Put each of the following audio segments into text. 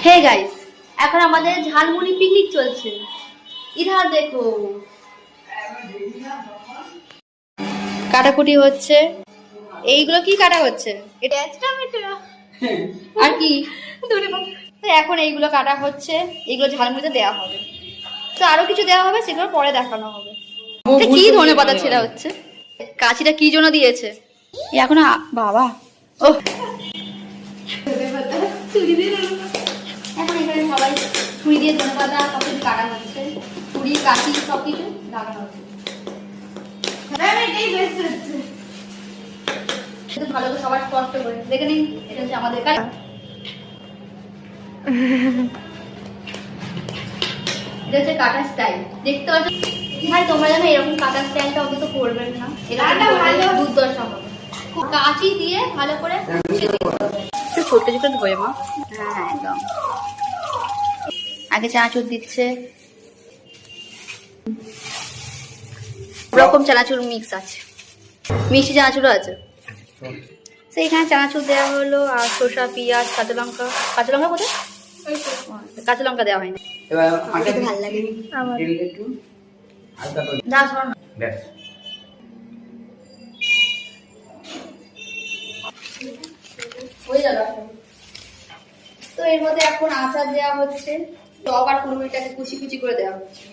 Hey guys, এখন আমাদের jhalmuri picnic চলছে। ইধার দেখো, কাটাকুটি হচ্ছে। এইগুলো কি কাটা হচ্ছে? এটা টমেটো আর কি তো এখন এইগুলো কাটা হচ্ছে, এইগুলো ঝালমুড়িতে দেওয়া হবে। তো আরো কিছু দেওয়া হবে, সেগুলো পরে দেখানো হবে। এটা কি ধনেপাতা ছেঁড়া হচ্ছে? কাঁচিটা কি জন্য দিয়েছে? এখন বাবা ও এখন এখানে সবাই ছুরি দিয়ে ধনেপাতা সব কিছু কাটা হচ্ছে, ছুরি কাঁচি সব কিছু লাগানো হচ্ছে। ভালো করে সবার কষ্ট করে দেখে নিন, এটা হচ্ছে আমাদের কাজ। এটা হচ্ছে কাটার স্টাইল, দেখতে পাচ্ছ ভাই তোমরা জানো এরকম কাটার স্টাইলটা অত তো করবেন না, এটা ভালো দুর্দশা হবে। কাঁচি দিয়ে ভালো করে ছোট ছোট ধোয়ে মা। হ্যাঁ একদম। আগে চানাচুর দিচ্ছে, রকম চানাচুর মিক্স আছে, মিষ্টি চানাচুরও আছে। তো এখানে চানাচুর দেওয়া হলো, আর শসা, পেঁয়াজ, কাঁচা লঙ্কা। কাঁচা লঙ্কা কোথায়? কাঁচা লঙ্কা দেওয়া হয়নি, ভালো লাগে না। শোনো হয়ে যাবে। তো এর মধ্যে এখন আচার দেওয়া হচ্ছে, টক আর কুড়মুড়িটাকে কুচি কুচি করে দেওয়া হচ্ছে।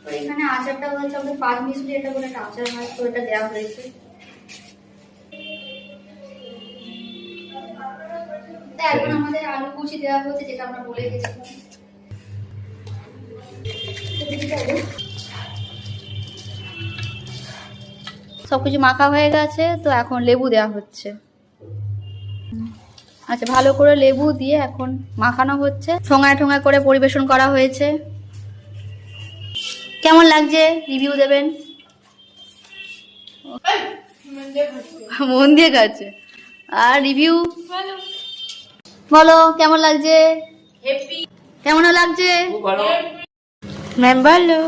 তো এখানে আচারটা হচ্ছে আমাদের 5 মিনিট এটা করে একটা আচার হয়, তো এটা দেওয়া হয়েছে। এখন আমাদের আলু কুচি দেওয়া হচ্ছে, যেটা আমরা বলে গেছিলাম। সবকিছু মাখা হয়ে গেছে, তো এখন লেবু দেওয়া হচ্ছে। আচ্ছা, ভালো করে লেবু দিয়ে এখন মাখানো হচ্ছে, ঠোঙায় ঠোঙায় করে পরিবেশন করা হয়েছে। কেমন লাগছে রিভিউ দেবেন। মন দিয়ে খাচ্ছে। আর রিভিউ বলো কেমন লাগছে? কেমন লাগছে ম্যাম বলো।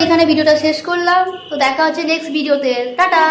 এখানে ভিডিওটা শেষ করলাম, তো দেখা হচ্ছে নেক্সট ভিডিওতে। টাটা।